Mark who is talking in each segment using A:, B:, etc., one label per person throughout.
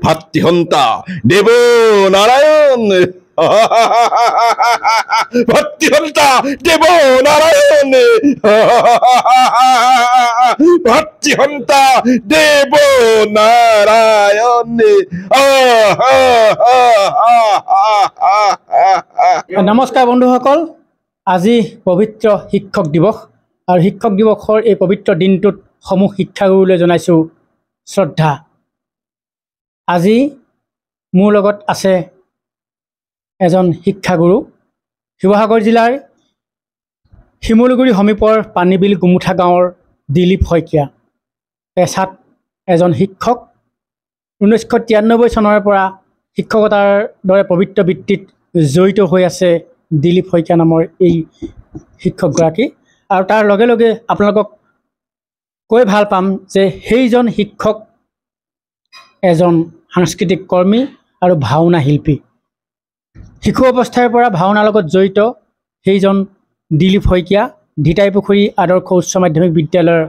A: ভাতৃহন্তা দেৱ নাৰায়ণ ভাতৃহন্তা দেৱ নাৰায়ণ ভাতৃহন্তা দেৱ নাৰায়ণ।
B: নমস্কাৰ বন্ধুসকল, আজি পবিত্ৰ শিক্ষক দিৱস আৰু শিক্ষক দিৱসৰ এই পবিত্ৰ দিনটোত সমূহ শিক্ষাগুৰুলৈ জনাইছোঁ শ্ৰদ্ধা। আজি মোৰ লগত আছে এজন শিক্ষাগুৰু, শিৱসাগৰ জিলাৰ শিমলুগুৰি সমীপৰ পানীবিল গুমুঠা গাঁৱৰ দিলীপ শইকীয়া। পেছাত এজন শিক্ষক, 1993 চনৰে পৰা শিক্ষকতাৰ দৰে পবিত্ৰ বৃত্তিত জড়িত হৈ আছে দিলীপ শইকীয়া নামৰ এই শিক্ষকগৰাকী। আৰু তাৰ লগে লগে আপোনালোকক কৈ ভাল পাম যে সেইজন শিক্ষক এজন সাংস্কৃতিক কৰ্মী আৰু ভাওনা শিল্পী। শিশু অৱস্থাৰ পৰা ভাওনাৰ লগত জড়িত সেইজন দিলীপ শইকীয়া ধিতাইপুখুৰী আদৰ্শ উচ্চ মাধ্যমিক বিদ্যালয়ৰ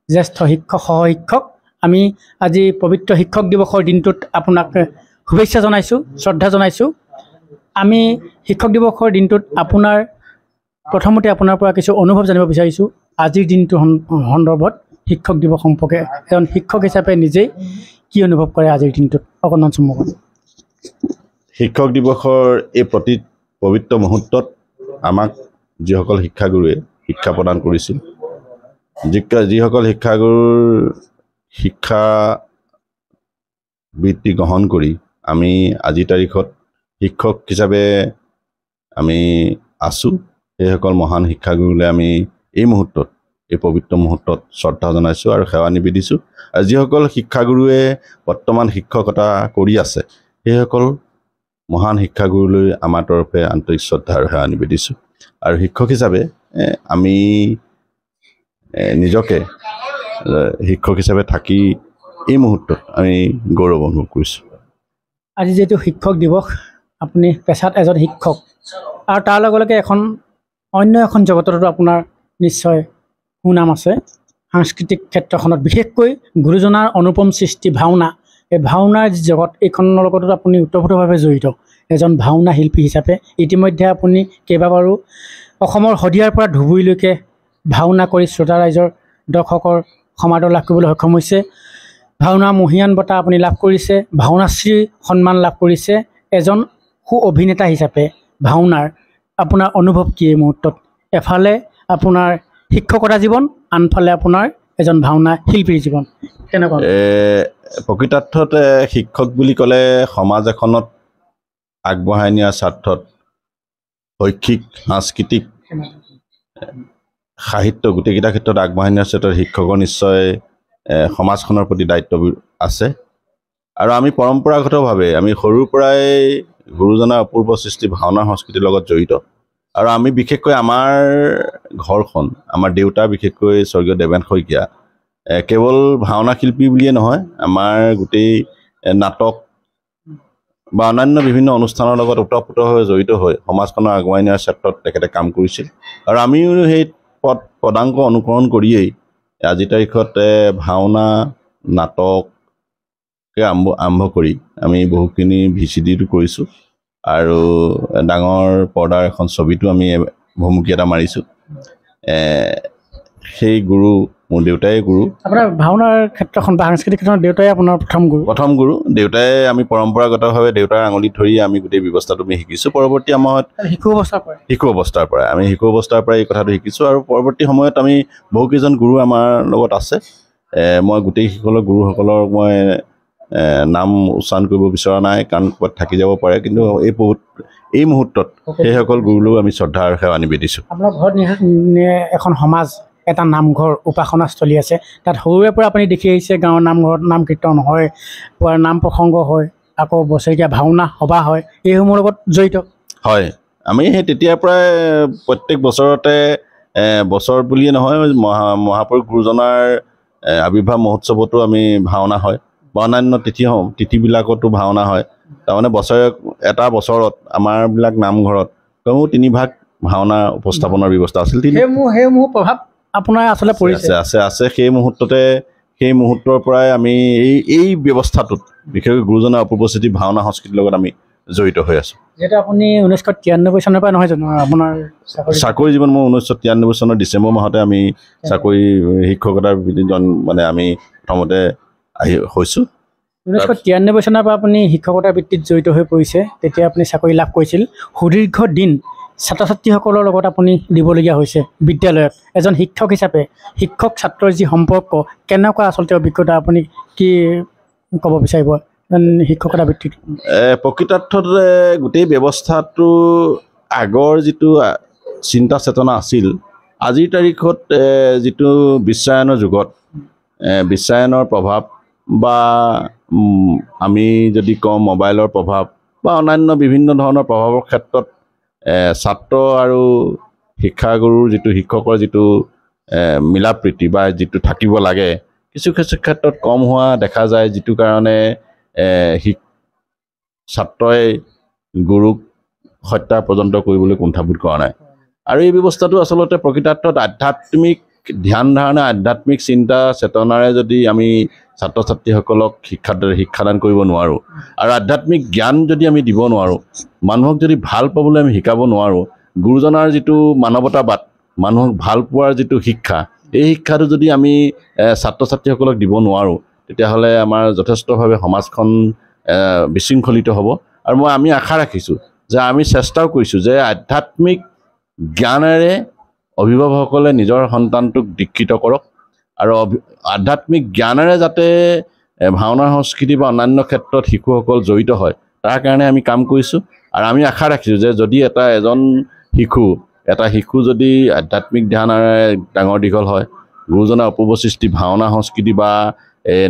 B: জ্যেষ্ঠ শিক্ষক, সহশিক্ষক। আমি আজি পবিত্ৰ শিক্ষক দিৱসৰ দিনটোত আপোনাক শুভেচ্ছা জনাইছোঁ, শ্ৰদ্ধা জনাইছোঁ। আমি শিক্ষক দিৱসৰ দিনটোত প্ৰথমতে আপোনাৰ পৰা কিছু অনুভৱ জানিব বিচাৰিছোঁ। আজিৰ দিনটোৰ সন্দৰ্ভত শিক্ষক দিৱস সম্পৰ্কে এজন শিক্ষক হিচাপে নিজেই কি অনুভৱ কৰে আজিৰ দিনটোত অকণমান চমুকৈ।
A: শিক্ষক দিৱসৰ এই প্ৰতি পবিত্ৰ মুহূৰ্তত আমাক যিসকল শিক্ষাগুৰুৱে শিক্ষা প্ৰদান কৰিছিল, যিসকল শিক্ষাগুৰুৰ শিক্ষা বৃত্তি গ্ৰহণ কৰি আমি আজিৰ তাৰিখত শিক্ষক হিচাপে আমি আছোঁ, সেইসকল মহান শিক্ষাগুৰুলৈ আমি এই মুহূৰ্তত, এই পবিত্ৰ মুহূৰ্তত শ্ৰদ্ধা জনাইছোঁ আৰু সেৱা নিবেদিছোঁ। আৰু যিসকল শিক্ষাগুৰুৱে বৰ্তমান শিক্ষকতা কৰি আছে, সেইসকল মহান শিক্ষাগুৰুলৈ আমাৰ তৰফে আন্তৰিক শ্ৰদ্ধা আৰু সেৱা নিবেদিছোঁ। আৰু শিক্ষক হিচাপে আমি নিজকে শিক্ষক হিচাপে থাকি এই মুহূৰ্তত আমি গৌৰৱ অনুভৱ কৰিছোঁ।
B: আজি যিহেতু শিক্ষক দিৱস, আপুনি পেছাত এজন শিক্ষক আৰু তাৰ লগে লগে অন্য এখন জগততো আপোনাৰ নিশ্চয় সুনাম আছে সাংস্কৃতিক ক্ষেত্ৰখনত, বিশেষকৈ গুৰুজনাৰ অনুপম সৃষ্টি ভাওনা। এই ভাওনাৰ যি জগত, এইখনৰ লগতো আপুনি ওতঃপ্ৰোতভাৱে জড়িত এজন ভাওনা শিল্পী হিচাপে। ইতিমধ্যে আপুনি কেইবাবাৰো অসমৰ শদিয়াৰ পৰা ধুবুৰীলৈকে ভাওনা কৰি শ্ৰোতা ৰাইজৰ দৰ্শকৰ সমাদৰ লাভ কৰিবলৈ সক্ষম হৈছে। ভাওনা মহীয়ান বঁটা আপুনি লাভ কৰিছে, ভাওনাশ্ৰী সন্মান লাভ কৰিছে। এজন সু অভিনেতা হিচাপে ভাওনাৰ আপোনাৰ অনুভৱ কি এই মুহূৰ্তত? এফালে আপোনাৰ শিক্ষকতা জীৱন, আনফালে আপোনাৰ এজন ভাওনা শিল্পীৰ জীৱন, কেনেকুৱা?
A: প্ৰকৃতাৰ্থতে শিক্ষক বুলি ক'লে সমাজ এখনত আগবঢ়াই নিয়াৰ স্বাৰ্থত শৈক্ষিক, সাংস্কৃতিক, সাহিত্য গোটেইকেইটা ক্ষেত্ৰত আগবঢ়াই নিয়াৰ ক্ষেত্ৰত শিক্ষকৰ নিশ্চয় সমাজখনৰ প্ৰতি দায়িত্ব আছে। আৰু আমি পৰম্পৰাগতভাৱে আমি সৰুৰ পৰাই গুৰুজনাৰ অপূৰ্ব সৃষ্টি ভাওনা সংস্কৃতিৰ লগত জড়িত। আৰু আমি বিশেষকৈ আমাৰ ঘৰখন, আমাৰ দেউতা বিশেষকৈ স্বৰ্গীয় দেৱেন শইকীয়া কেৱল ভাওনা শিল্পী বুলিয়ে নহয়, আমাৰ গোটেই নাটক বা অন্যান্য বিভিন্ন অনুষ্ঠানৰ লগত ওতঃপ্ৰোতভাৱে জড়িত হৈ সমাজখনৰ আগুৱাই নিয়াৰ ক্ষেত্ৰত তেখেতে কাম কৰিছিল। আৰু আমিও সেই পদাংক অনুকৰণ কৰিয়েই আজিৰ তাৰিখত ভাওনা, নাটকে আৰম্ভ কৰি আমি বহুখিনি VCDটো কৰিছোঁ আৰু ডাঙৰ পৰ্দাৰ এখন ছবিটো আমি ভুমুকি এটা মাৰিছোঁ। সেই গুৰু মোৰ দেউতাই গুৰু।
B: আপোনাৰ ভাওনাৰ ক্ষেত্ৰখন বা সাংস্কৃতিক ক্ষেত্ৰত দেউতাই আপোনাৰ প্ৰথম গুৰু।
A: দেউতাই আমি পৰম্পৰাগতভাৱে দেউতাৰ আঙুলিত ধৰি আমি গোটেই ব্যৱস্থাটো আমি শিকিছোঁ। পৰৱৰ্তী সময়ত শিশু অৱস্থাৰ পৰা এই কথাটো শিকিছোঁ। আৰু পৰৱৰ্তী সময়ত আমি বহুকেইজন গুৰু আমাৰ লগত আছে। মই গোটেই গুৰুসকলৰ মই নাম উচ্চাৰণ কৰিব বিচৰা নাই, কাৰণ ক'ৰবাত থাকি যাব পাৰে, কিন্তু এই মুহূৰ্তত সেইসকল গুৰুলৈও আমি শ্ৰদ্ধা আৰু সেৱা নিবেদিছোঁ।
B: আপোনাৰ ঘৰত এখন সমাজ, এটা নামঘৰ, উপাসনাস্থলী আছে। তাত সৰুৰে পৰা আপুনি দেখি আহিছে গাঁৱৰ নামঘৰত নাম কীৰ্তন হয়, নাম প্ৰসংগ হয়, আকৌ বছৰেকীয়া ভাওনা সভা হয়, এইসমূহৰ লগত জড়িত।
A: হয়, আমি সেই তেতিয়াৰ পৰাই প্ৰত্যেক বছৰতে, বছৰ বুলিয়ে নহয়, মহাপুৰুষ গুৰুজনাৰ আৱিৰ্ভাৱ মহোৎসৱতো আমি ভাওনা হয় বা অন্যান্য তিথিবিলাকতো ভাওনা হয়। তাৰমানে এটা বছৰত আমাৰবিলাক নামঘৰত কমেও 3 ভাগ ভাওনা উপস্থাপনৰ ব্যৱস্থা আছিল।
B: সেইসমূহ প্ৰভাৱ আপোনাৰ আচলতে পৰিছে।
A: আছে। সেই মুহূৰ্ততে সেই মুহূৰ্তৰ পৰাই আমি এই ব্যৱস্থাটোত বিশেষকৈ গুৰুজনাৰ অপূৰ্ব সৃষ্টি ভাওনা সংস্কৃতিৰ লগত আমি জড়িত হৈ আছোঁ।
B: যেটা আপুনি 1993 চনৰ পৰা নহয় জানো আপোনাৰ
A: চাকৰি জীৱন মই 1993 চনৰ ডিচেম্বৰ মাহতে আমি চাকৰি শিক্ষকতাৰ মানে আমি প্ৰথমতে হৈছোঁ।
B: 1993 চনৰ পৰা আপুনি শিক্ষকতাৰ বৃত্তিত জড়িত হৈ পৰিছে, তেতিয়া আপুনি চাকৰি লাভ কৰিছিল। সুদীৰ্ঘ দিন ছাত্ৰ ছাত্ৰীসকলৰ লগত আপুনি দিবলগীয়া হৈছে বিদ্যালয়ত। এজন শিক্ষক হিচাপে শিক্ষক ছাত্ৰৰ যি সম্পৰ্ক কেনেকুৱা আচলতে অভিজ্ঞতা আপুনি কি ক'ব বিচাৰিব শিক্ষকতা বৃত্তিত?
A: প্ৰকৃতাৰ্থত গোটেই ব্যৱস্থাটো আগৰ যিটো চিন্তা চেতনা আছিল, আজিৰ তাৰিখত যিটো বিশ্বায়নৰ যুগত বিশ্বায়নৰ প্ৰভাৱ বা আমি যদি কওঁ মোবাইলৰ প্ৰভাৱ বা অন্যান্য বিভিন্ন ধৰণৰ প্ৰভাৱৰ ক্ষেত্ৰত ছাত্ৰ আৰু শিক্ষাগুৰুৰ যিটো শিক্ষকৰ যিটো মিলা প্ৰীতি বা যিটো থাকিব লাগে কিছু কিছু ক্ষেত্ৰত কম হোৱা দেখা যায়, যিটো কাৰণে ছাত্ৰই গুৰুক হত্যা পৰ্যন্ত কৰিবলৈ কুণ্ঠাবোধ কৰা নাই। আৰু এই ব্যৱস্থাটো আচলতে প্ৰকৃতাৰ্থত আধ্যাত্মিক ধ্যান ধাৰণা আধ্যাত্মিক চিন্তা চেতনাৰে যদি আমি ছাত্ৰ ছাত্ৰীসকলক শিক্ষাদান কৰিব নোৱাৰোঁ আৰু আধ্যাত্মিক জ্ঞান যদি আমি দিব নোৱাৰোঁ, মানুহক যদি ভাল পাবলৈ আমি শিকাব নোৱাৰোঁ, গুৰুজনাৰ যিটো মানৱতাবাদ মানুহক ভাল পোৱাৰ যিটো শিক্ষা, এই শিক্ষাটো যদি আমি ছাত্ৰ ছাত্ৰীসকলক দিব নোৱাৰোঁ, তেতিয়াহ'লে আমাৰ যথেষ্টভাৱে সমাজখন বিশৃংখলিত হ'ব। আৰু আমি আশা ৰাখিছোঁ যে আমি চেষ্টাও কৰিছোঁ যে আধ্যাত্মিক জ্ঞানেৰে অভিভাৱকসকলে নিজৰ সন্তানটোক দীক্ষিত কৰক আৰু আধ্যাত্মিক জ্ঞানেৰে যাতে ভাওনা সংস্কৃতি বা অন্যান্য ক্ষেত্ৰত শিশুসকল জড়িত হয়, তাৰ কাৰণে আমি কাম কৰিছোঁ। আৰু আমি আশা ৰাখিছোঁ যে যদি এটা শিশু যদি আধ্যাত্মিক ধ্যানেৰে ডাঙৰ দীঘল হয়, গুৰুজনাৰ অপূৰ্ব সৃষ্টি ভাওনা সংস্কৃতি বা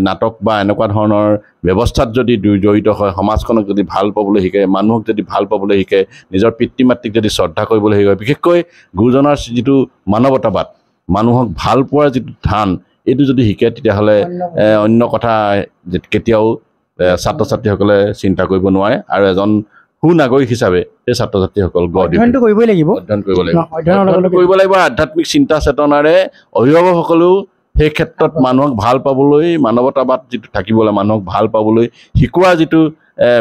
A: নাটক বা এনেকুৱা ধৰণৰ ব্যৱস্থাত যদি জড়িত হয়, সমাজখনক যদি ভাল পাবলৈ শিকে, মানুহক যদি ভাল পাবলৈ শিকে, নিজৰ পিতৃ মাতৃক যদি শ্ৰদ্ধা কৰিবলৈ শিকে, বিশেষকৈ গুৰুজনাৰ যিটো মানৱতাবাদ মানুহক ভাল পোৱাৰ যিটো ধ্যান, এইটো যদি শিকে, তেতিয়াহ'লে অন্য কথা কেতিয়াও ছাত্ৰ ছাত্ৰীসকলে চিন্তা কৰিব নোৱাৰে। আৰু এজন সুনাগৰিক হিচাপে সেই ছাত্ৰ ছাত্ৰীসকল
B: অধ্যয়ন কৰিব লাগিব।
A: আধ্যাত্মিক চিন্তা চেতনাৰে অভিভাৱকসকলেও সেই ক্ষেত্ৰত মানুহক ভাল পাবলৈ মানৱতাবাদ যিটো থাকিবলৈ মানুহক ভাল পাবলৈ শিকোৱাৰ যিটো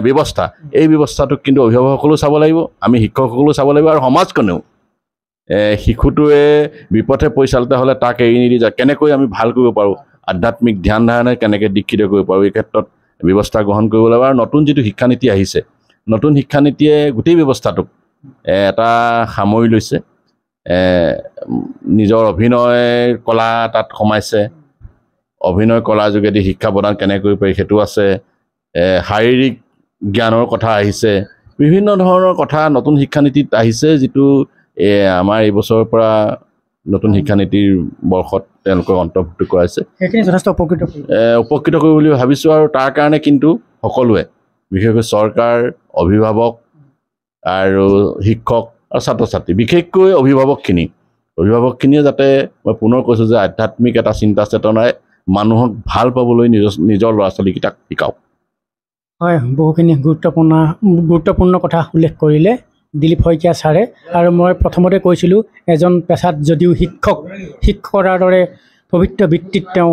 A: ব্যৱস্থা, এই ব্যৱস্থাটোক কিন্তু অভিভাৱকসকলেও চাব লাগিব, আমি শিক্ষকসকলেও চাব লাগিব আৰু সমাজখনেও শিশুটোৱে বিপথে পৰিচালিত হ'লে তাক এৰি নিদি যায় কেনেকৈ আমি ভাল কৰিব পাৰোঁ, আধ্যাত্মিক ধ্যান ধাৰণে কেনেকৈ দীক্ষিত কৰিব পাৰোঁ, এই ক্ষেত্ৰত ব্যৱস্থা গ্ৰহণ কৰিব লাগিব। আৰু নতুন যিটো শিক্ষানীতি আহিছে, নতুন শিক্ষানীতিয়ে গোটেই ব্যৱস্থাটোক এটা সামৰি লৈছে। নিজৰ অভিনয় কলা তাত সোমাইছে, অভিনয় কলাৰ যোগেদি শিক্ষা প্ৰদান কেনেকৈ কৰিব পাৰি সেইটো আছে, শাৰীৰিক জ্ঞানৰ কথা আহিছে, বিভিন্ন ধৰণৰ কথা নতুন শিক্ষানীতিত আহিছে, যিটো আমাৰ এইবছৰৰ পৰা নতুন শিক্ষানীতিৰ বৰ্ষত তেওঁলোকক অন্তৰ্ভুক্ত কৰাইছে।
B: সেইখিনি যথেষ্ট
A: উপকৃত কৰিব বুলি ভাবিছোঁ। আৰু তাৰ কাৰণে কিন্তু সকলোৱে বিশেষকৈ চৰকাৰ, অভিভাৱক আৰু শিক্ষক আৰু ছাত্ৰ ছাত্ৰী, বিশেষকৈ অভিভাৱকখিনিয়ে যাতে, মই পুনৰ কৈছোঁ যে আধ্যাত্মিক এটা চিন্তা চেতনাৰে মানুহক ভাল পাবলৈ নিজৰ ল'ৰা ছোৱালীকেইটাক শিকাওক।
B: হয়, বহুখিনি গুৰুত্বপূৰ্ণ কথা উল্লেখ কৰিলে দিলীপ শইকীয়া ছাৰে। আৰু মই প্ৰথমতে কৈছিলোঁ, এজন পেছাত যদিও শিক্ষকৰ দৰে পবিত্ৰ বৃত্তিত তেওঁ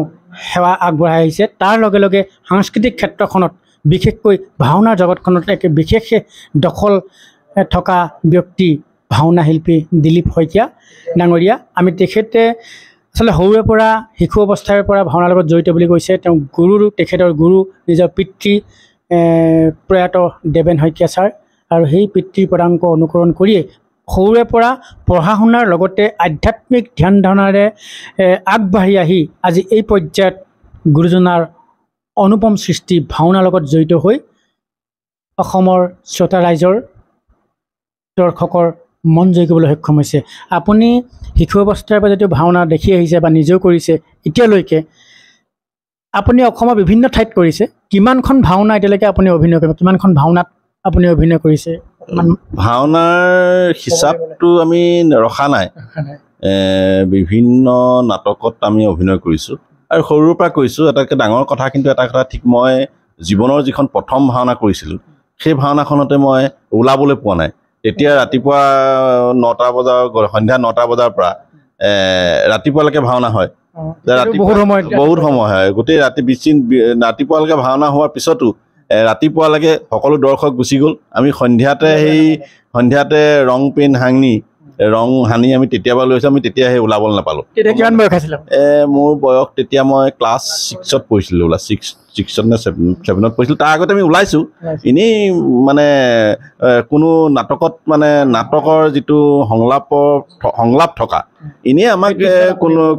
B: সেৱা আগবঢ়াই আহিছে, তাৰ লগে লগে সাংস্কৃতিক ক্ষেত্ৰখনত বিশেষকৈ ভাওনাৰ জগতখনত এক বিশেষ দখল থকা ব্যক্তি ভাওনা শিল্পী দিলীপ শইকীয়া ডাঙৰীয়া। আমি তেখেতে আচলতে সৰুৰে পৰা শিশু অৱস্থাৰ পৰা ভাওনাৰ লগত জড়িত বুলি কৈছে। তেওঁ তেখেতৰ গুৰু নিজৰ পিতৃ প্ৰয়াত দেৱেন শইকীয়া ছাৰ, আৰু সেই পিতৃৰ পদাংক অনুকৰণ কৰিয়ে সৰুৰে পৰা পঢ়া শুনাৰ লগতে আধ্যাত্মিক ধ্যান ধাৰণাৰে আগবাঢ়ি আহি আজি এই পৰ্যায়ত গুৰুজনাৰ অনুপম সৃষ্টি ভাওনাৰ লগত জড়িত হৈ অসমৰ শ্ৰোতা ৰাইজৰ দৰ্শকৰ মন জয় কৰিবলৈ সক্ষম হৈছে। আপুনি শিশু অৱস্থাৰ পৰা যদিও ভাওনা দেখি আহিছে বা নিজেও কৰিছে, এতিয়ালৈকে আপুনি অসমৰ বিভিন্ন ঠাইত কৰিছে, কিমানখন ভাওনা এতিয়ালৈকে আপুনি অভিনয় কৰিব, কিমানখন ভাওনাত আপুনি অভিনয় কৰিছে?
A: ভাওনাৰ হিচাপটো আমি ৰখা নাই, বিভিন্ন নাটকত আমি অভিনয় কৰিছোঁ আৰু সৰুৰ পৰা কৰিছোঁ। এটাতকৈ ডাঙৰ কথা, কিন্তু এটা কথা ঠিক, মই জীৱনৰ যিখন প্ৰথম ভাওনা কৰিছিলোঁ, সেই ভাওনাখনতে মই ওলাবলৈ পোৱা নাই। তেতিয়া ৰাতিপুৱা 9টা বজাৰ, সন্ধ্যা 9টা বজাৰ পৰা ৰাতিপুৱালৈকে ভাওনা হয়, বহুত সময় হয় গোটেই ৰাতি ৰাতিপুৱালৈকে ভাওনা হোৱাৰ পিছতো ৰাতিপুৱালৈকে সকলো দৰ্শক গুচি গ'ল আমি সন্ধিয়াতে ৰং পেইণ্ট ৰং সানি আমি তেতিয়াবা লৈছোঁ আমি তেতিয়া সেই ওলাবলৈ নাপালোঁ
B: কিমান বয়স আছিলে
A: মোৰ বয়স তেতিয়া মই ক্লাছ 6ত পঢ়িছিলোঁ 6ত নে 7ত পঢ়িছিলোঁ তাৰ আগতে আমি ওলাইছোঁ এনেই মানে কোনো নাটকত মানে নাটকৰ যিটো সংলাপ থকা এনেই আমাক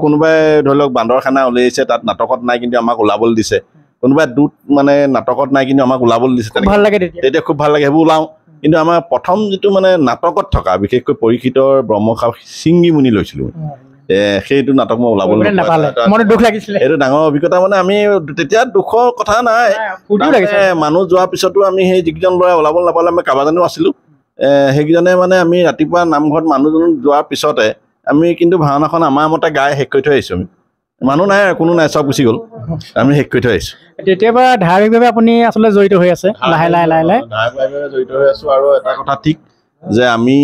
A: কোনোবাই ধৰি লওক বান্দৰখানা উলিয়াইছে তাত নাটকত নাই কিন্তু আমাক ওলাবলৈ দিছে কোনোবাই দুট মানে নাটকত নাই কিন্তু আমাক ওলাবলৈ দিছে তেতিয়া খুব ভাল লাগে সেইবোৰ ওলাওঁ কিন্তু আমাৰ প্ৰথম যিটো মানে নাটকত থকা বিশেষকৈ পৰীক্ষিতৰ ব্ৰহ্মখাও ছিংগিমুনি লৈছিলোঁ সেইটো নাটক মই ওলাবলৈ এইটো ডাঙৰ অভিজ্ঞতা মানে আমি তেতিয়া দুখৰ কথা নাই মানুহ যোৱাৰ পিছতো আমি সেই যিকেইজন ল'ৰাই ওলাবলৈ নাপালে আমি কেইবাজনো আছিলোঁ সেইকেইজনে মানে আমি ৰাতিপুৱা নামঘৰত মানুহজন যোৱাৰ পিছতে আমি কিন্তু ভাওনাখন আমাৰ মতে গাই শেষ কৰি থৈ আহিছোঁ আমি মানুহ নাই আৰু কোনো নাই চব গুচি গ'ল আমি শেষ কৰি থৈ আহিছোঁ
B: তেতিয়াৰ ধাৰাবাহিকভাৱে আপুনি আচলতে জড়িত হৈ আছে লাহে
A: ধাৰাবাহিকভাৱে জড়িত হৈ আছোঁ আৰু এটা কথা ঠিক যে আমি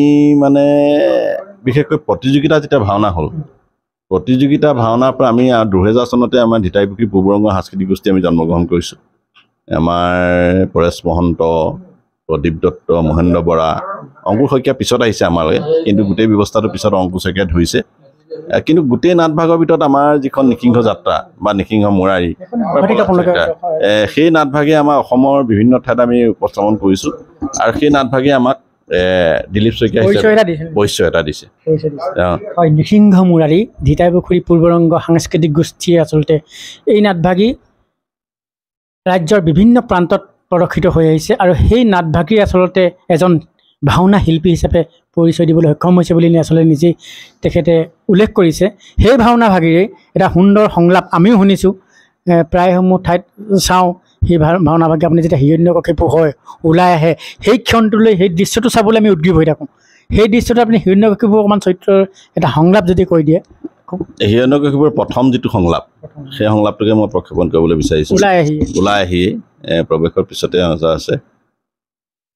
A: মানে বিশেষকৈ প্ৰতিযোগিতা যেতিয়া ভাওনা হ'ল প্ৰতিযোগিতা ভাওনাৰ পৰা আমি 2000 চনতে আমাৰ ধিতাইপুখুৰী পূৰ্বৰংগ সাংস্কৃতিক গোষ্ঠী আমি জন্মগ্ৰহণ কৰিছোঁ আমাৰ পৰেশ মহন্ত প্ৰদীপ দত্ত মহেন্দ্ৰ বৰা অংকুৰ শইকীয়া পিছত আহিছে আমালৈ কিন্তু গোটেই ব্যৱস্থাটোৰ পিছত অংকুৰ শইকীয়াই ধৰিছে কিন্তু গোটেই নাটভাগৰ ভিতৰত আমাৰ যিখন নিসিংহ যাত্ৰা বা নিসিংহ মুৰাৰী সেই নাটভাগে আমাৰ অসমৰ বিভিন্ন ঠাইত আমি উপস্থাপন কৰিছোঁ আৰু সেই নাটভাগে আমাক দিলীপ শইকীয়া পৰিচয় এটা দিছে
B: নিসিংহ মুৰাৰী ধিতাইপুখুৰী পূৰ্বৰংগ সাংস্কৃতিক গোষ্ঠীয়ে আচলতে এই নাটভাগী ৰাজ্যৰ বিভিন্ন প্ৰান্তত প্ৰদৰ্শিত হৈ আহিছে আৰু সেই নাটভাগীৰ আচলতে এজন ভাওনা শিল্পী হিচাপে পৰিচয় দিবলৈ সক্ষম হৈছে বুলি আচলতে নিজেই তেখেতে উল্লেখ কৰিছে সেই ভাওনা ভাগীৰে এটা সুন্দৰ সংলাপ আমিও শুনিছোঁ প্ৰায়সমূহ ঠাইত চাওঁ সেই ভাওনা ভাগী আপুনি যেতিয়া হিৰণ্যকশিপু হয় ওলাই আহে সেই ক্ষণটোলৈ সেই দৃশ্যটো চাবলৈ আমি উদ্গ্ৰীৱ হৈ থাকোঁ সেই দৃশ্যটো আপুনি হিৰণ্যকশিপু অকণমান চৰিত্ৰৰ এটা সংলাপ যদি কৈ দিয়ে
A: হিৰণ্যকশিপুৰ প্ৰথম যিটো সংলাপ সেই সংলাপটোকে মই প্ৰক্ষেপণ কৰিবলৈ বিচাৰিছোঁ ওলাই আহি প্ৰৱেশৰ পিছতে আছে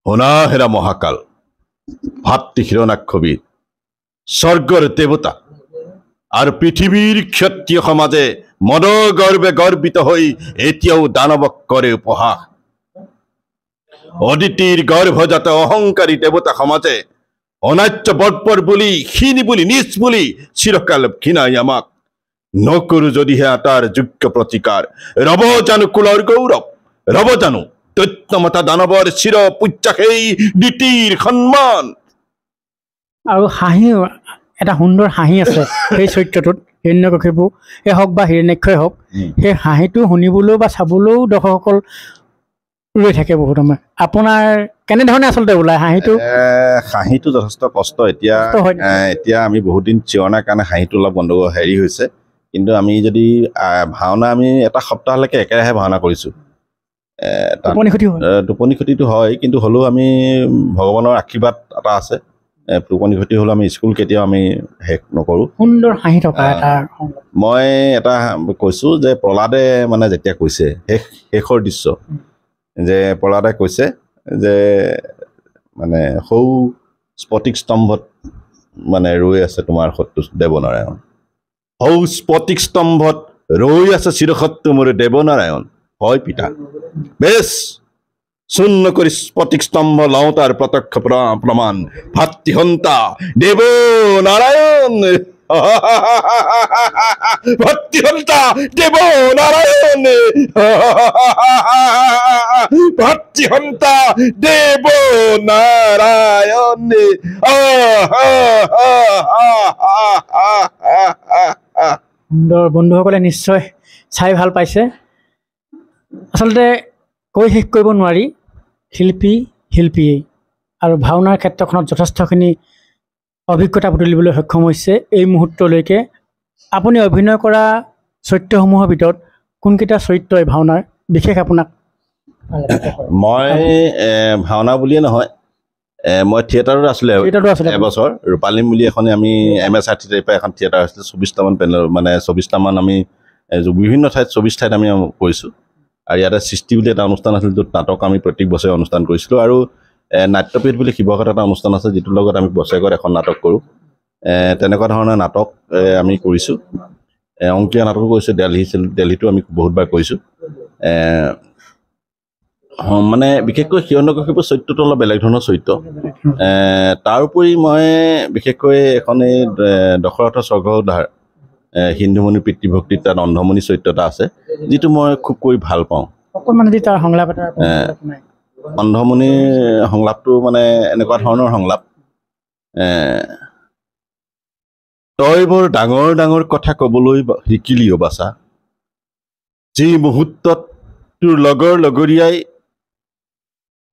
A: শুনা হেৰা মহাকাল ভাতৃ হিৰণ্যাক্ষবীৰ স্বৰ্গৰ দেৱতা আৰু পৃথিৱীৰ ক্ষত্ৰিয় সমাজে মদৰ গৰ্বে গৰ্বিত হৈ এতিয়াও দানৱক কৰে উপহাস অদিতিৰ গৰ্ভজাত অহংকাৰী দেৱতা সমাজে অনাৰ্য বৰ্বৰ বুলি ক্ষীণ বুলি নিচ বুলি চিৰকাল ঘৃণাই আমাক নকৰো যদিহে তাৰ যোগ্য প্ৰতিকাৰ ৰব জানো কুলৰ গৌৰৱ ৰব জানো দৈত্যমতা দানৱৰ চিৰ পূজ্যা সেই নীতিৰ সন্মান
B: আৰু হাঁহি এটা সুন্দৰ হাঁহি আছে সেই চৰিত্ৰটোত হিৰণ্যকশিপু হওক বা হিৰণ্যাক্ষই হওক সেই হাঁহিটো শুনিবলৈও বা চাবলৈও দৰ্শকসকল ৰৈ থাকে বহুত সময় আপোনাৰ কেনেধৰণে আচলতে ওলায়
A: হাঁহিটো যথেষ্ট কষ্ট এতিয়া আমি বহুত দিন চিৰণাৰ কাৰণে হাঁহিটো অলপ গণ্ডগোল হেৰি হৈছে কিন্তু আমি যদি ভাওনা আমি এটা সপ্তাহলৈকে একেৰাহে ভাওনা কৰিছোঁ টোপনি ক্ষতিটো হয় কিন্তু হ'লেও আমি ভগৱানৰ আশীৰ্বাদ এটা আছে টোপনি ক্ষতি হ'লেও আমি স্কুল কেতিয়াও আমি শেষ নকৰোঁ
B: সুন্দৰ হাঁহি থকা এটা
A: মই এটা কৈছোঁ যে প্ৰহ্লাদে মানে যেতিয়া কৈছে শেষৰ দৃশ্য যে প্ৰহ্লাদে কৈছে যে মানে সৌ স্ফটিক স্তম্ভত মানে ৰৈ আছে তোমাৰ শত্ৰু দেৱনাৰায়ণ সৌ স্ফটিক স্তম্ভত ৰৈ আছে চিৰশত্ৰু মোৰ দেৱনাৰায়ণ হয় পিতা বেছ শূন্য কৰি স্ফটিক স্তম্ভ লওঁ তাৰ প্ৰত্যক্ষ প্ৰমাণ ভাতৃহন্তা দেৱনাৰায়ণ ভাতৃহন্তা দেৱনাৰায়ণ ভাতৃহন্তা দেৱনাৰায়ণ
B: সুন্দৰ বন্ধুসকলে নিশ্চয় চাই ভাল পাইছে আচলতে কৈ শেষ কৰিব নোৱাৰি শিল্পীয়েই আৰু ভাওনাৰ ক্ষেত্ৰখনত যথেষ্টখিনি অভিজ্ঞতা বুটলিবলৈ সক্ষম হৈছে এই মুহূৰ্তলৈকে আপুনি অভিনয় কৰা চৰিত্ৰসমূহৰ ভিতৰত কোনকেইটা চৰিত্ৰই ভাওনাৰ বিশেষ আপোনাক
A: মই ভাওনা বুলিয়ে নহয় মই থিয়েটাৰত আছিলোঁ এবছৰ ৰূপালিম বুলি এখন আমি MSRT পৰা এখন থিয়েটাৰ আছিলে 24টামান পেনেল মানে 24টামান আমি বিভিন্ন ঠাইত 24 ঠাইত আমি কৰিছোঁ আৰু ইয়াতে সৃষ্টি বুলি এটা অনুষ্ঠান আছিল য'ত নাটক আমি প্ৰত্যেক বছৰে অনুষ্ঠান কৰিছিলোঁ আৰু নাট্যপীঠ বুলি শিৱসাগৰত এটা অনুষ্ঠান আছে যিটোৰ লগত আমি বছৰেকত এখন নাটক কৰোঁ তেনেকুৱা ধৰণৰ নাটক আমি কৰিছোঁ অংকীয়া নাটকো কৰিছোঁ, দিল্লীতো আমি বহুতবাৰ কৰিছোঁ। মানে বিশেষকৈ হিৰণ্যকশিপুৰ চৰিত্ৰটো অলপ বেলেগ ধৰণৰ চৰিত্ৰ। তাৰোপৰি মই বিশেষকৈ এখন এই দশৰথৰ স্বৰ্গোদ্ধাৰ সিন্ধুমণিৰ পিতৃভক্তিত তাত অন্ধমণি চৰিত্ৰ এটা আছে, যিটো মই খুব কৰি ভাল পাওঁ।
B: অকণমান যদি তাৰ সংলাপ এটা
A: অন্ধমণিৰ সংলাপটো মানে এনেকুৱা ধৰণৰ সংলাপ, তই বৰ ডাঙৰ ডাঙৰ কথা কবলৈ শিকিলি অ বাচা, যি মুহূৰ্তত তোৰ লগৰ লগৰীয়াই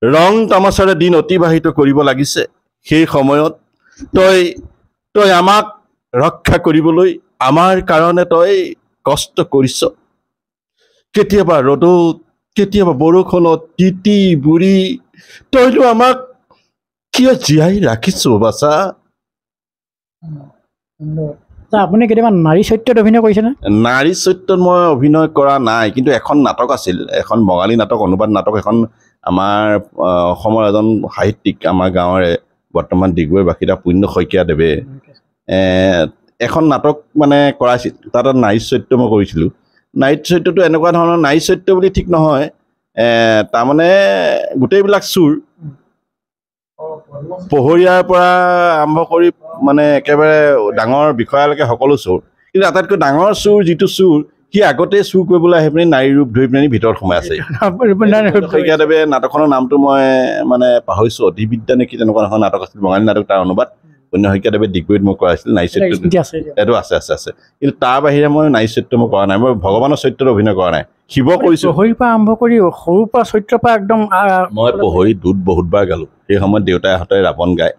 A: ৰং তামাচাৰে দিন অতিবাহিত কৰিব লাগিছে, সেই সময়ত তই আমাক ৰক্ষা কৰিবলৈ আমাৰ কাৰণে তই কষ্ট কৰিছ। কেতিয়াবা ৰ'দত, কেতিয়াবা বৰষুণত তিতি বুৰি তইতো আমাক কিয় জীয়াই ৰাখিছ বাচা।
B: আপুনি কেতিয়াবা নাৰী চৰিত্ৰত অভিনয় কৰিছেনে?
A: নাৰী চৰিত্ৰত মই অভিনয় কৰা নাই, কিন্তু এখন নাটক আছিল, এখন বঙালী নাটক, অনুবাদ নাটক এখন। আমাৰ অসমৰ এজন সাহিত্যিক, আমাৰ গাঁৱৰে বৰ্তমান ডিগবৈৰ বাসিন্দা পুণ্য শইকীয়াদেৱে এখন নাটক মানে কৰাইছিল, তাত নাৰী চৰিত্ৰ মই কৰিছিলোঁ। নাৰী চৰিত্ৰটো এনেকুৱা ধৰণৰ নাৰী চৰিত্ৰ বুলি ঠিক নহয়, তাৰমানে গোটেইবিলাক চোৰ, পহৰীয়াৰ পৰা আৰম্ভ কৰি মানে একেবাৰে ডাঙৰ বিষয়ালৈকে সকলো চোৰ। কিন্তু আটাইতকৈ ডাঙৰ চোৰ যিটো চোৰ, সি আগতেই চুৰ কৰিবলৈ আহি পিনি নাৰী ৰূপ ধৰি পিনি ভিতৰত সোমাই আছে। শইকীয়াদেৱে নাটকখনৰ নামটো মই মানে পাহৰিছোঁ, অধিবিদ্যা নেকি তেনেকুৱা এখন নাটক আছিল, বঙালী নাটক, তাৰ অনুবাদ পুণ্য শইকীয়াদেৱে ডিগবৈত মই কৰাইছিলোঁ নাৰী চৰিত্ৰ। এইটো আছে, কিন্তু তাৰ বাহিৰে মই নাৰী চৰিত্ৰ মই কৰা নাই। মই ভগৱানৰ চৰিত্ৰত অভিনয় কৰা নাই। শিৱ কৰিছোঁ,
B: পহৰীৰ পৰা আৰম্ভ কৰি সৰুৰ পৰা চৰিত্ৰৰ পৰা একদম।
A: মই পহৰী দূত বহুতবাৰ গালোঁ। সেই সময়ত দেউতাহঁতে ৰাৱণ গায়,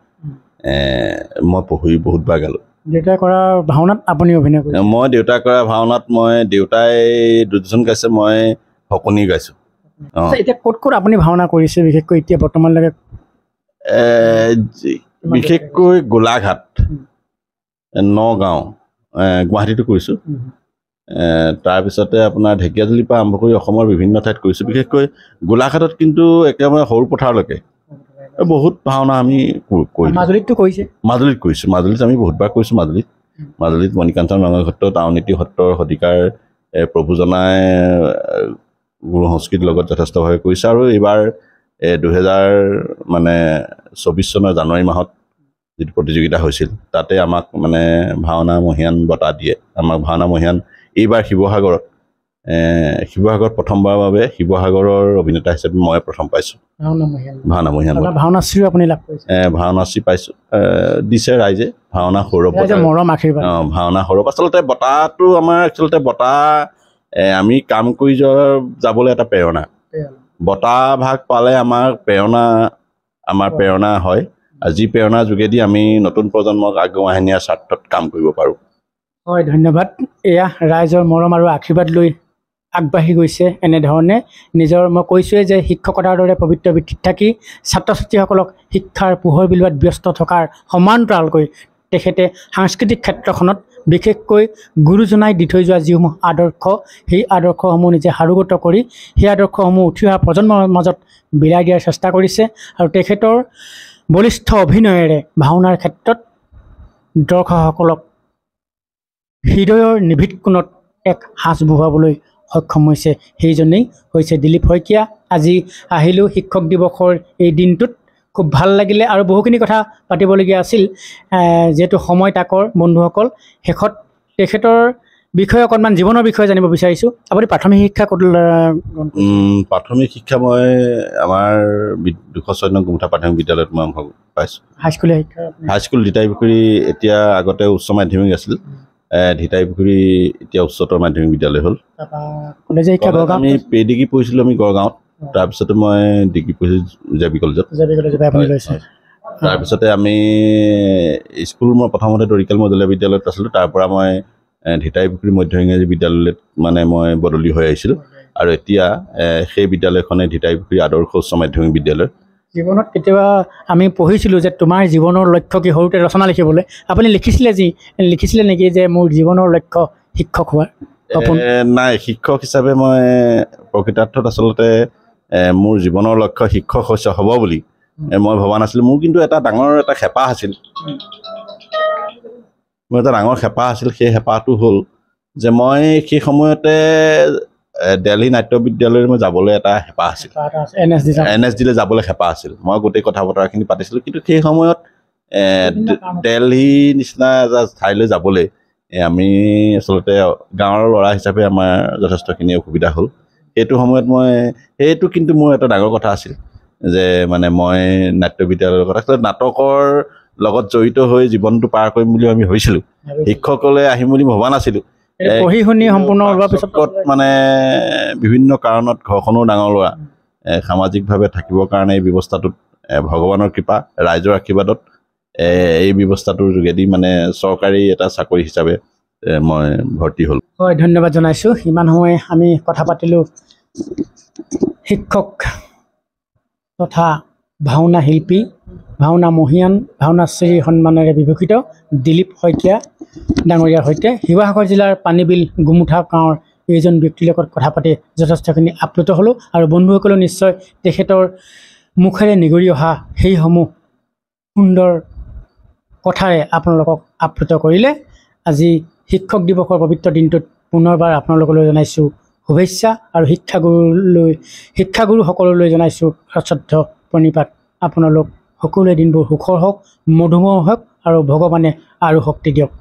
A: মই পহৰী বহুতবাৰ গালোঁ।
B: দেউতাই কৰা ভাওনাত আপুনি অভিনয় কৰিছে?
A: মই দেউতাই কৰা ভাওনাত দেউতাই দুৰ্যোধন গাইছে, মই শকুনি গাইছোঁ।
B: এতিয়া ক'ত ক'ত আপুনি ভাওনা কৰিছে বিশেষকৈ এতিয়া বৰ্তমানলৈকে?
A: বিশেষকৈ গোলাঘাট, নগাঁও, গুৱাহাটীতো কৰিছোঁ। তাৰপিছতে আপোনাৰ ঢেকীয়াজুলিৰ পৰা আৰম্ভ কৰি অসমৰ বিভিন্ন ঠাইত কৰিছোঁ। বিশেষকৈ গোলাঘাটত কিন্তু একেবাৰে সৰু পথাৰলৈকে বহুত ভাওনা আমি কৰিলোঁ।
B: মাজুলীততো কৰিছে?
A: মাজুলীত কৰিছোঁ, মাজুলীত আমি বহুতবাৰ কৰিছোঁ। মাজুলীত মণিকাঞ্চন ৰঙা সত্ৰ, আউনীতি সত্ৰৰ শতিকাৰ প্ৰভুজনাই গুৰু সংস্কৃতিৰ লগত যথেষ্টভাৱে কৰিছে। আৰু এইবাৰ 2024 চনৰ জানুৱাৰী মাহত যিটো প্ৰতিযোগিতা হৈছিল, তাতে আমাক মানে ভাওনা মহীয়ান বঁটা দিয়ে। আমাক ভাওনা মহীয়ান এইবাৰ শিৱসাগৰত প্ৰথমবাৰৰ বাবে শিৱসাগৰৰ অভিনেতা হিচাপে মই প্ৰথম পাইছোঁ ভাওনা মহীয়ান।
B: ভাওনাশ্ৰী আপুনি লাভ কৰিছে?
A: ভাওনাশ্ৰী পাইছোঁ, দিছে ৰাইজে। ভাওনা সৌৰভ,
B: মৰম আশীৰ্বাদ।
A: ভাওনা সৌৰভ। আচলতে বঁটাটো আমাৰ বঁটা আমি কাম কৰি যাবলৈ এটা প্ৰেৰণা। বঁটা ভাগ পালে আমাৰ প্ৰেৰণা হয়, আৰু যি প্ৰেৰণাৰ যোগেদি আমি নতুন প্ৰজন্মক আগবঢ়াই নিয়াৰ স্বাৰ্থত কাম কৰিব পাৰোঁ।
B: হয়, ধন্যবাদ। এয়া ৰাইজৰ মৰম আৰু আশীৰ্বাদ লৈ আগবাঢ়ি গৈছে এনেধৰণে। মই কৈছোঁৱেই যে শিক্ষকতাৰ দৰে পবিত্ৰ বৃত্তিত থাকি ছাত্ৰ ছাত্ৰীসকলক শিক্ষাৰ পোহৰ বিলোৱাত ব্যস্ত থকাৰ সমান্তৰালকৈ তেখেতে সাংস্কৃতিক ক্ষেত্ৰখনত বিশেষকৈ গুৰুজনাই দি থৈ যোৱা যিসমূহ আদৰ্শ, সেই আদৰ্শসমূহ নিজে সাৰোগত কৰি সেই আদৰ্শসমূহ উঠি অহা প্ৰজন্মৰ মাজত বিলাই দিয়াৰ চেষ্টা কৰিছে। আৰু তেখেতৰ বলিষ্ঠ অভিনয়েৰে ভাওনাৰ ক্ষেত্ৰত দৰ্শকসকলক হৃদয়ৰ নিভৃত কোণত এক সাঁচ বহুৱাবলৈ সক্ষম হৈছে। সেইজনেই হৈছে দিলীপ শইকীয়া। আজি আহিলোঁ শিক্ষক দিৱসৰ এই দিনটোত, খুব ভাল লাগিলে আৰু বহুখিনি কথা পাতিবলগীয়া আছিল। যিহেতু সময় তাকৰ বন্ধুসকল, শেষত তেখেতৰ বিষয়ে অকণমান জীৱনৰ বিষয়ে জানিব বিচাৰিছোঁ। আপুনি প্ৰাথমিক শিক্ষা ক'ত?
A: প্ৰাথমিক শিক্ষা মই আমাৰ 206 নং গুমঠা প্ৰাথমিক বিদ্যালয়ত মই অংশ পাইছোঁ। হাইস্কুল ধিতাইপুখুৰী, এতিয়া আগতে উচ্চ মাধ্যমিক আছিল, ধিতাইপুখুৰী এতিয়া উচ্চতৰ মাধ্যমিক বিদ্যালয় হ'ল। আমি প্ৰি ডিগ্ৰী পঢ়িছিলোঁ আমি গড়গাঁৱত, তাৰপিছতে মই ডিগ্ৰী পঢ়িছোঁ জে বি কলেজত। তাৰপিছতে আমি স্কুল মই প্ৰথমতে দৰিকাল মজলীয়া বিদ্যালয়ত আছিলোঁ, তাৰ পৰা মই ধিতাইপুখুৰী মধ্য ইংৰাজী বিদ্যালয়ত মানে মই বদলি হৈ আহিছিলোঁ। আৰু এতিয়া সেই বিদ্যালয়খনে ধিতাইপুখুৰী আদৰ্শ উচ্চ মাধ্যমিক বিদ্যালয়।
B: জীৱনত কেতিয়াবা আমি পঢ়িছিলোঁ যে তোমাৰ জীৱনৰ লক্ষ্য কি, সৰুতে ৰচনা লিখিবলৈ আপুনি লিখিছিলে নেকি যে মোৰ জীৱনৰ লক্ষ্য শিক্ষক হোৱাৰ?
A: নাই, শিক্ষক হিচাপে মই প্ৰকৃতাৰ্থত আচলতে মোৰ জীৱনৰ লক্ষ্য শিক্ষক হ'ব বুলি মই ভবা নাছিলোঁ। মোৰ কিন্তু এটা ডাঙৰ হেঁপাহ আছিল, সেই হেঁপাহটো হ'ল যে মই সেই সময়তে দিল্লী নাট্য বিদ্যালয়লৈ মই যাবলৈ এটা হেঁপাহ আছিল NSD-লৈ যাবলৈ হেঁপাহ আছিল মই গোটেই কথা বতৰাখিনি পাতিছিলোঁ কিন্তু সেই সময়ত দিল্লী নিচিনা এটা ঠাইলৈ যাবলৈ আমি আচলতে গাঁৱৰ ল'ৰা হিচাপে আমাৰ যথেষ্টখিনি অসুবিধা হ'ল সেইটো সময়ত সেইটো কিন্তু মোৰ এটা ডাঙৰ কথা আছিল যে মানে মই নাট্য বিদ্যালয়ৰ কথা নাটকৰ লগত জড়িত হৈ জীৱনটো পাৰ কৰিম বুলি আমি ভাবিছিলোঁ শিক্ষকলৈ আহিম বুলি ভবা নাছিলোঁ
B: পঢ়ি শুনি সম্পূৰ্ণ হোৱাৰ পিছত
A: মানে বিভিন্ন কাৰণত ঘৰখনো ডাঙৰ ল'ৰা সামাজিকভাৱে থাকিবৰ কাৰণে এই ব্যৱস্থাটোত ভগৱানৰ কৃপা ৰাইজৰ আশীৰ্বাদত এই ব্যৱস্থাটোৰ যোগেদি মানে চৰকাৰী এটা চাকৰি হিচাপে মই ভৰ্তি হ'ল
B: হয় ধন্যবাদ জনাইছোঁ ইমান সময় আমি কথা পাতিলোঁ শিক্ষক তথা ভাওনা শিল্পী ভাওনা মহীয়ান ভাওনাশ্ৰী সন্মানেৰে বিভূষিত দিলীপ শইকীয়া ডাঙৰীয়াৰ সৈতে শিৱসাগৰ জিলাৰ পানীবিল গুমুঠা গাঁৱৰ এইজন ব্যক্তিৰ লগত কথা পাতি যথেষ্টখিনি আপ্লুত হ'লোঁ আৰু বন্ধুসকলেও নিশ্চয় তেখেতৰ মুখেৰে নিগৰি অহা সেইসমূহ সুন্দৰ কথাৰে আপোনালোকক আপ্লুত কৰিলে আজি শিক্ষক দিৱসৰ পবিত্ৰ দিনটোত পুনৰবাৰ আপোনালোকলৈ জনাইছোঁ শুভেচ্ছা আৰু শিক্ষাগুৰুসকললৈ জনাইছোঁ সশ্ৰদ্ধ প্ৰণিপাত আপোনালোক সকলোৱে দিনবোৰ সুখৰ হওক মধুময় হওক আৰু ভগৱানে আৰু শক্তি দিয়ক